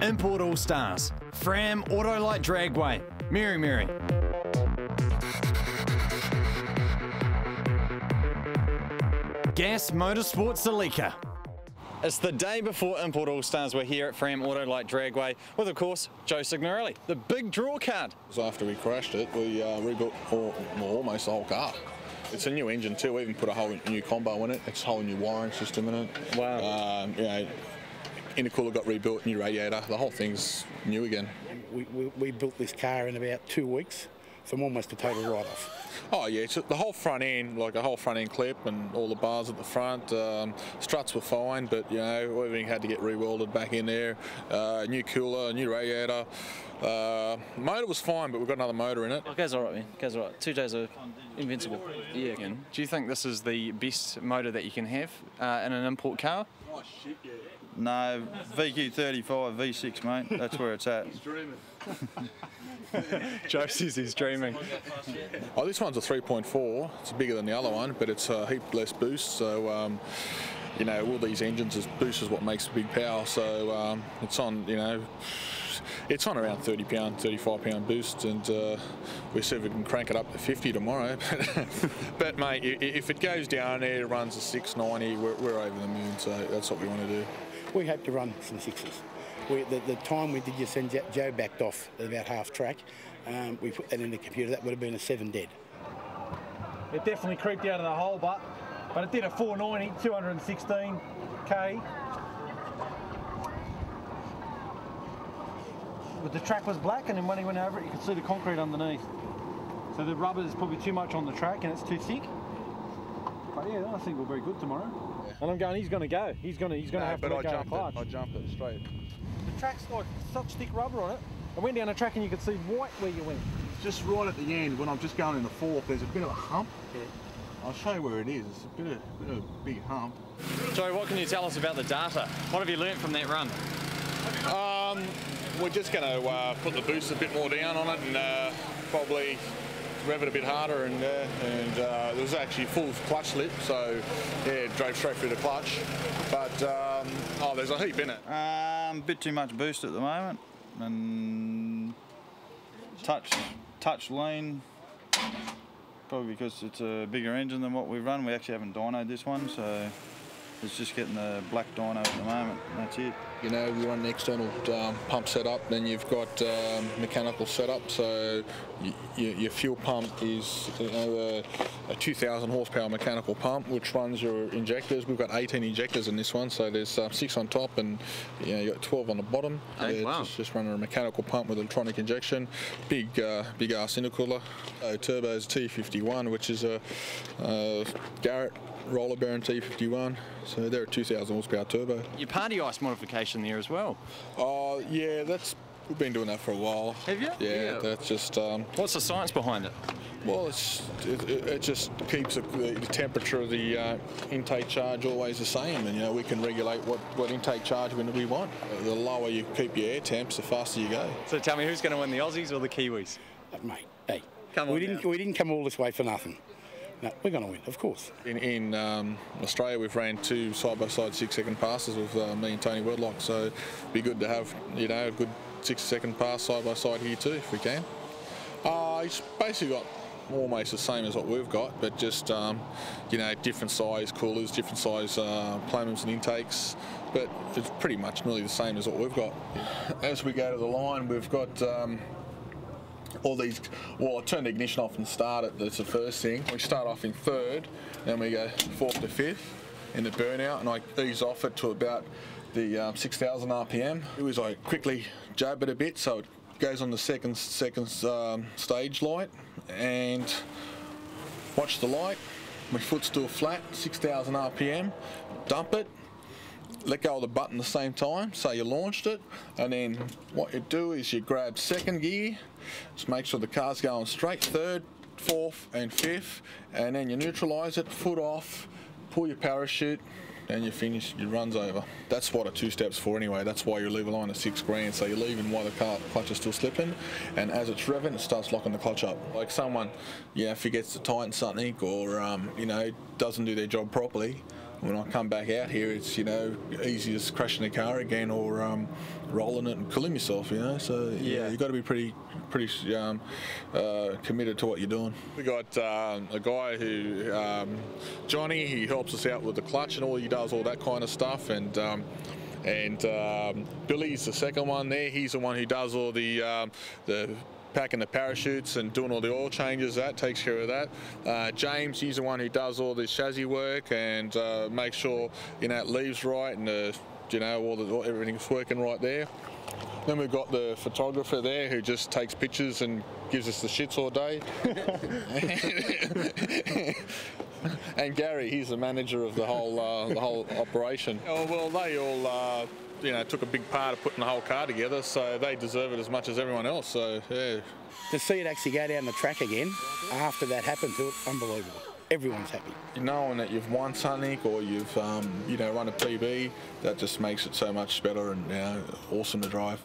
Import All Stars, Fram Auto Light Dragway, Mary Mary. Gas Motorsport Celica. It's the day before Import All Stars. We're here at Fram Auto Light Dragway with, of course, Joe Signorelli, the big draw card. So after we crashed it, we rebuilt almost the whole car. It's a new engine too. We even put a whole new combo in it. It's a whole new wiring system in it. Wow. You know, intercooler got rebuilt, new radiator. The whole thing's new again. We built this car in about 2 weeks from almost a total write-off. Oh yeah, it's the whole front end, like a whole front end clip and all the bars at the front. Struts were fine, but you know, everything had to get re-welded back in there. New cooler, new radiator. Motor was fine, but we've got another motor in it. Oh, goes all right, man. Goes all right. 2 days are invincible. Yeah. Do you think this is the best motor that you can have in an import car? Oh shit, yeah. No, VQ35 V6, mate. That's where it's at. He's dreaming. Joe says he's dreaming. Oh, this one's a 3.4. It's bigger than the other one, but it's a heap less boost. So, you know, all these engines, boost is what makes the big power. So it's on, you know, it's on around 30 pound, 35 pound boost, and we see if we can crank it up to 50 tomorrow. But mate, if it goes down there, it runs a 690, we're over the moon. So that's what we want to do. We hope to run some sixes. The time we did you send Joe backed off at about half track, we put that in the computer. That would have been a 7 dead. It definitely creeped out of the hole, but it did a 490, 216k. But the track was black, and then when he went over it, you could see the concrete underneath. So the rubber is probably too much on the track, and it's too thick. But yeah, I think we're very good tomorrow. Yeah. And I'm going, he's going to go. He's going to have to let go of the clutch. I jumped it straight. The track's like such thick rubber on it. I went down the track and you could see right where you went. Just right at the end, when I'm just going in the fourth, there's a bit of a hump. Yeah. I'll show you where it is. It's a bit of a big hump. Joe, what can you tell us about the data? What have you learnt from that run? We're just going to put the boost a bit more down on it and probably rev it a bit harder, and there was actually full clutch slip, so yeah, it drove straight through the clutch. But oh, there's a heap in it. Bit too much boost at the moment, and touch lean. Probably because it's a bigger engine than what we've run. We actually haven't dynoed this one, so it's just getting the black dyno at the moment. That's it. You know, we run an external pump setup, then you've got mechanical setup. So your fuel pump is, you know, a 2,000 horsepower mechanical pump, which runs your injectors. We've got 18 injectors in this one, so there's 6 on top, and you know, you got 12 on the bottom. Hey, wow. Just running a mechanical pump with electronic injection. Big ass intercooler. Turbo's T51, which is a Garrett roller bearing T51, so they're a 2,000 horsepower turbo. Your party ice modification there as well. Oh yeah, we've been doing that for a while. Have you? Yeah. That's just. What's the science behind it? Well, it just keeps the temperature of the intake charge always the same, and you know, we can regulate what intake charge we want. The lower you keep your air temps, the faster you go. So tell me, who's going to win, the Aussies or the Kiwis? Mate, hey, Come on, we didn't come all this way for nothing. No, we're going to win, of course. In Australia, we've ran 2 side-by-side 6-second passes with me and Tony Wedlock, so it'd be good to have, you know, a good 6-second pass side-by-side here too, if we can. It's basically got almost the same as what we've got, but just, you know, different size coolers, different size plenums and intakes, but it's pretty much nearly the same as what we've got. As we go to the line, we've got all these, well, I turn the ignition off and start it, that's the first thing. We start off in third, then we go 4th to 5th in the burnout, and I ease off it to about the 6,000 RPM. It was I quickly jab it a bit so it goes on the second stage light, and watch the light. My foot's still flat, 6,000 RPM, dump it, let go of the button at the same time, so you launched it, and then what you do is you grab second gear, just make sure the car's going straight, 3rd, 4th and 5th, and then you neutralise it, foot off, pull your parachute, and you finish, your run's over. That's what a 2-step's for anyway. That's why you leave a line of 6 grand. So you're leaving while the clutch is still slipping, and as it's revving, it starts locking the clutch up. Like someone, you know, forgets to tighten something, or you know, doesn't do their job properly, when I come back out here, it's, you know, easy as crashing a car again or rolling it and killing yourself, you know. So yeah, you've got to be pretty committed to what you're doing. We got a guy who, Johnny, he helps us out with the clutch and all. He does all that kind of stuff, and Billy's the second one there. He's the one who does all the packing the parachutes and doing all the oil changes. That takes care of that. James, he's the one who does all the chassis work and makes sure, you know, it leaves right and you know, everything's working right there. Then we've got the photographer there who just takes pictures and gives us the shits all day. And Gary, he's the manager of the whole operation. Oh, well, they all you know, took a big part of putting the whole car together, so they deserve it as much as everyone else. So yeah. To see it actually go down the track again after that happened to it, unbelievable. Everyone's happy. Knowing that you've won something or you've you know, run a PB, that just makes it so much better and, you know, awesome to drive.